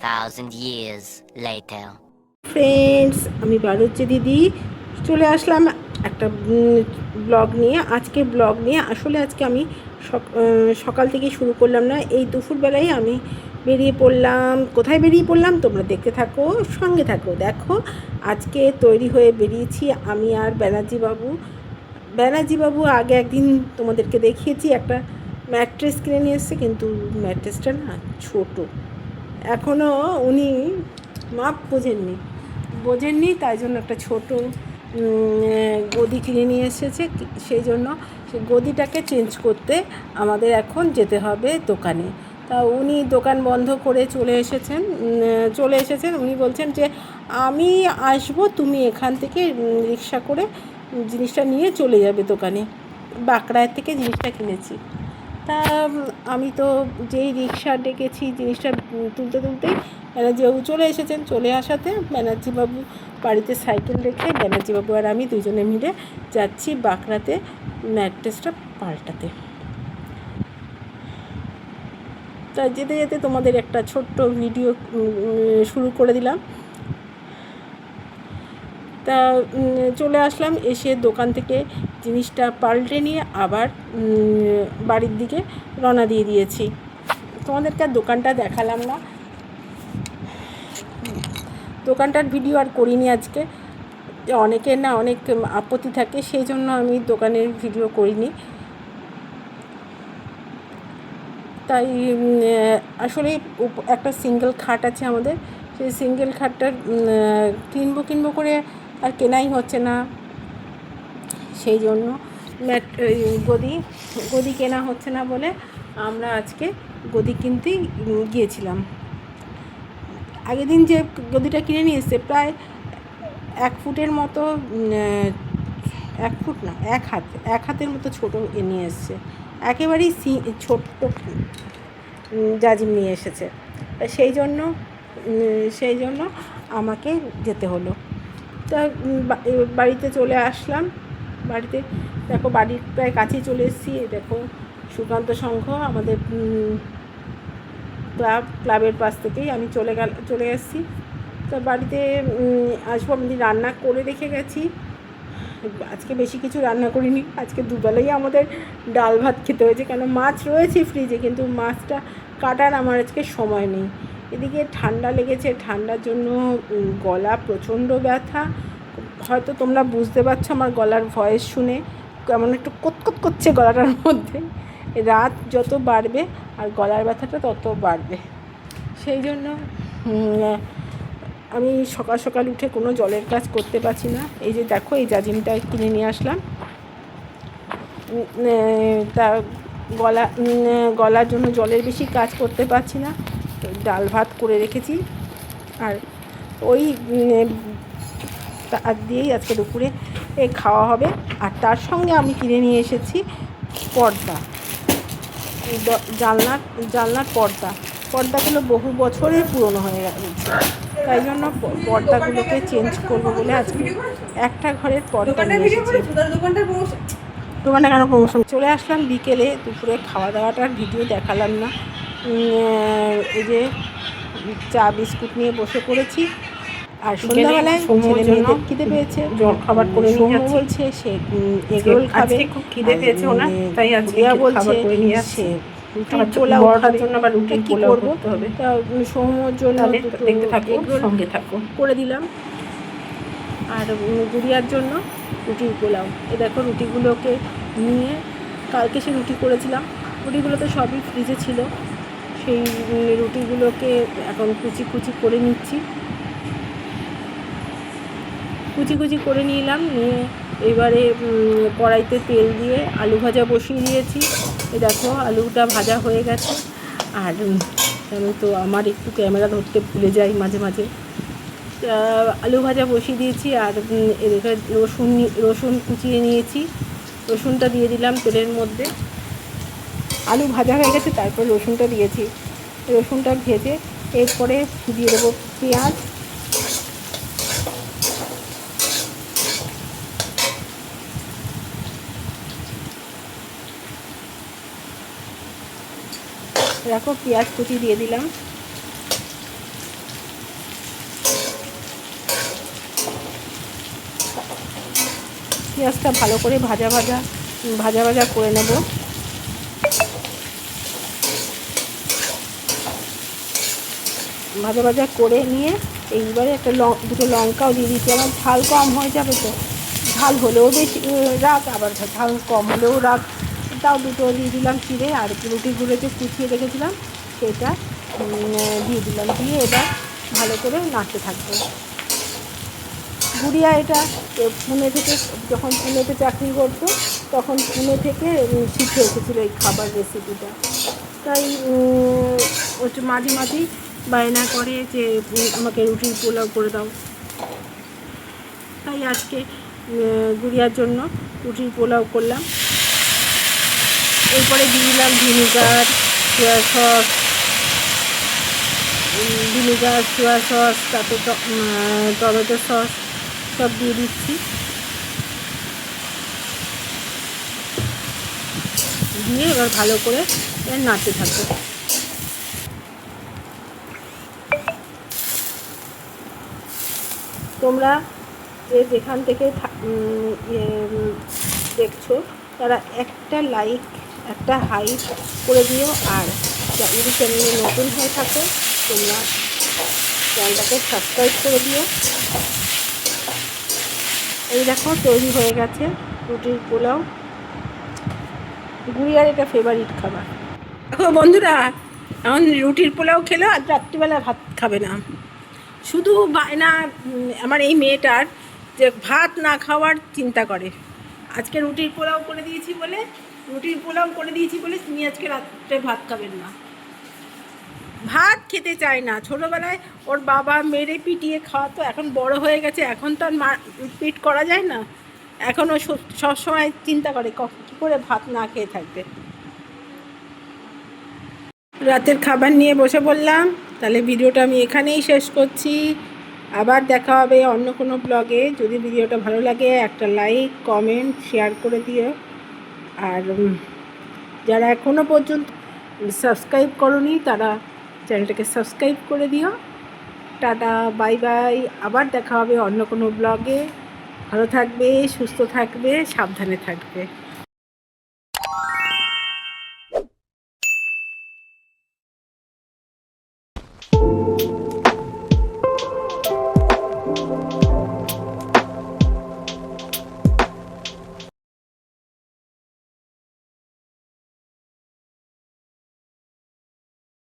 2,000 years later. Friends, আমি বারুজ্জে দিদি চলে আসলাম একটা ব্লগ নিয়ে। আসলে আজকে আমি সকাল থেকে শুরু করলাম না, এই দুপুরবেলায় আমি বেরিয়ে পড়লাম। কোথায় বেরিয়ে পড়লাম তোমরা দেখতে থাকো, সঙ্গে থাকো। দেখো, আজকে তৈরি হয়ে বেরিয়েছি আমি আর ব্যানার্জি বাবু আগে একদিন তোমাদেরকে দেখিয়েছি, একটা ম্যাট্রেস কিনে নিয়ে এসছে, কিন্তু ম্যাট্রেসটা না ছোটো, এখনও উনি মাপ বোঝেননি, তাই জন্য একটা ছোট গদি কিনে নিয়ে এসেছে। সেই জন্য সেই গদিটাকে চেঞ্জ করতে আমাদের এখন যেতে হবে দোকানে। তা উনি দোকান বন্ধ করে চলে এসেছেন। উনি বলছেন যে আমি আসবো, তুমি এখান থেকে রিক্সা করে জিনিসটা নিয়ে চলে যাবে দোকানে। বাঁকড়ার থেকে জিনিসটা কিনেছি। তা আমি তো যেই রিক্সা ডেকেছি জিনিসটা তুলতেই ব্যানার্জিবাবু চলে আসাতে ব্যানার্জিবাবু বাড়িতে সাইকেল রেখে ব্যানার্জিবাবু আর আমি দুজনে মিলে যাচ্ছি বাঁকড়াতে ম্যাট্রেসটা পাল্টাতে। তা যেতে যেতে তোমাদের একটা ছোট্ট ভিডিও শুরু করে দিলাম। তা চলে আসলাম, এসে দোকান থেকে জিনিসটা পাল্টে নিয়ে আবার বাড়ির দিকে রওনা দিয়ে দিয়েছি। তোমাদেরকে আর দোকানটা দেখালাম না, দোকানটার ভিডিও আর করিনি আজকে। অনেকের না অনেক আপত্তি থাকে, সেই জন্য আমি দোকানের ভিডিও করিনি। তাই আসলে একটা সিঙ্গেল খাট আছে আমাদের, সেই সিঙ্গেল খাটটা কিনবো করে আর কেনাই হচ্ছে না। সেই জন্য গদি কেনা হচ্ছে না বলে আমরা আজকে গদি কিনতেই গিয়েছিলাম। আগের দিন যে গদিটা কিনে নিয়ে এসছে প্রায় 1 ফুটের মতো, 1 ফুট না, 1 হাতের মতো ছোটো নিয়ে এসছে, একেবারেই ছোট্ট জাজিম নিয়ে এসেছে। সেই জন্য আমাকে যেতে হলো। তা বাড়িতে চলে আসলাম। বাড়িতে দেখো, বাড়ির প্রায় কাছেই চলে এসেছি। দেখো, সুকান্ত সংঘ আমাদের ক্লাবের পাশ থেকেই আমি চলে এসেছি। তো বাড়িতে আসবো, আমি রান্না করে রেখে গেছি। আজকে বেশি কিছু রান্না করিনি, আজকে দুবেলাই আমাদের ডাল ভাত খেতে হয়েছে, কেন মাছ রয়েছে ফ্রিজে, কিন্তু মাছটা কাটার আমার আজকে সময় নেই। এদিকে ঠান্ডা লেগেছে, ঠান্ডার জন্য গলা প্রচণ্ড ব্যথা। হয়তো তোমরা বুঝতে পারছো আমার গলার ভয়েস শুনে, কেমন একটু কোতকোত করছে গলাটার মধ্যে। রাত যত বাড়বে আর গলার ব্যথাটা তত বাড়বে। সেই জন্য আমি সকাল সকাল উঠে কোনো জলের কাজ করতে পারছি না। এই যে দেখো, এই জাজিমটা কিনে নিয়ে আসলাম। তা গলার জন্য জলের বেশি কাজ করতে পারছি না। ডাল ভাত করে রেখেছি, আর ওই তার দিয়েই আজকে দুপুরে খাওয়া হবে। আর তার সঙ্গে আমি কিনে নিয়ে এসেছি পর্দা, জানলার পর্দাগুলো বহু বছরের পুরনো হয়ে গেছে, তাই জন্য পর্দাগুলোকে চেঞ্জ করবো বলে আজকে একটা ঘরের পর্দা নিয়ে এসেছি। দোকানটা কেন প্রমোশন, চলে আসলাম বিকেলে। দুপুরে খাওয়া দাওয়াটার ভিডিও দেখালাম না। এই যে চা বিস্কুট নিয়ে বসে পড়েছি, আর সন্ধ্যাবেলায় ছেলে মেয়েদের খিদে পেয়েছে, জল খাবার করে নিয়ে যাচ্ছি। বলছে সে এগরোল খাবে, খুব খিদে পেয়েছে ওনার, তাই আজকে বলছে সে রুটি পোলাও খাবে। জন্য আবার রুটি কি করবো, তা সৌম্যর জন্য দেখতে থাকো, সঙ্গে থাকো করে দিলাম, আর গুড়িয়ার জন্য রুটি পোলাও। এ দেখো, রুটিগুলোকে নিয়ে কালকে সে রুটি করেছিলাম, রুটিগুলো তো সবই ফ্রিজে ছিল। সেই রুটিগুলোকে এখন কুচি করে নিচ্ছি, কুচি করে নিলাম। নিয়ে এবারে কড়াইতে তেল দিয়ে আলু ভাজা বসিয়ে দিয়েছি। এ দেখো, আলুটা ভাজা হয়ে গেছে। আর আমি তো আমার একটু ক্যামেরা ধরতে ভুলে যাই মাঝে মাঝে। আলু ভাজা বসিয়ে দিয়েছি, আর এদিকে রসুন কুচিয়ে নিয়েছি, রসুনটা দিয়ে দিলাম তেলের মধ্যে। আলু ভাজা হয়ে গেছে, তারপর রসুনটা দিয়েছি। রসুনটা ভেজে এরপরে দিয়ে দেবো পেঁয়াজ, দেখো পেঁয়াজ কুচি দিয়ে দিলাম। পেঁয়াজটা ভালো করে ভাজা ভাজা করে নেব। ভাজা করে নিয়ে এইবারে একটা দুটো লঙ্কাও দিয়ে দিচ্ছি। আমার ঝাল কম হয়ে যাবে, তো ঝাল হলেও বেশি রাখ, আবার ঝাল কম হলেও রাখ, তাও দুটো দিয়ে দিলাম চিড়ে। আর রুটিগুলো যে কুচিয়ে রেখেছিলাম সেটা দিয়ে দিলাম, দিয়ে এবার ভালো করে নাড়তে থাকবো। গুড়িয়া এটা পুনে থেকে, যখন পুনেতে চাকরি করতো তখন পুনে থেকে শিখে এসেছিলো এই খাবার রেসিপিটা। তাই ওটা মাঝে মাঝেই বায়না করে যে আমাকে রুটির পোলাও করে দাও। তাই আজকে গুড়িয়ার জন্য রুটির পোলাও করলাম। এরপরে দিয়ে দিলাম ভিনিগার, সোয়া সস, তারপরে টমেটো সস সব দিয়ে দিচ্ছি। দিয়ে এবার ভালো করে নাড়তে থাকবো। তোমরা যেখান থেকে দেখছো তারা একটা লাইক, একটা হাইপ করে দিও। আর যদি চ্যানেলে নতুন হয়ে থাকো তোমরা চ্যানেলটাকে সাবস্ক্রাইব করে দিও। এই দেখো তৈরি হয়ে গেছে রুটির পোলাও। গুড়িয়ার এটা ফেভারিট খাবার। দেখো বন্ধুরা, এখন রুটির পোলাও খেলো আর রাত্রিবেলা ভাত খাবে না। শুধু বায়না আমার এই মেয়েটার, যে ভাত না খাওয়ার চিন্তা করে। আজকে রুটির পোলাও করে দিয়েছি বলে তিনি আজকে রাত্রে ভাত খাবেন না, ভাত খেতে চায় না। ছোটোবেলায় ওর বাবা মেরে পিটিয়ে খাওয়াতো, এখন বড় হয়ে গেছে, এখন তো আর পিট করা যায় না। এখন ও সবসময় চিন্তা করে কী করে ভাত না খেয়ে থাকবে। রাতের খাবার নিয়ে বসে পড়লাম। তাহলে ভিডিওটা আমি এখানেই শেষ করছি। আবার দেখা হবে অন্য কোনো ব্লগে। যদি ভিডিওটা ভালো লাগে একটা লাইক, কমেন্ট, শেয়ার করে দিও। আর যারা এখনও পর্যন্ত সাবস্ক্রাইব করোনি তারা চ্যানেলটাকে সাবস্ক্রাইব করে দিও। Tata, bye bye. আবার দেখা হবে অন্য কোনো ব্লগে। ভালো থাকবে, সুস্থ থাকবে, সাবধানে থাকবে।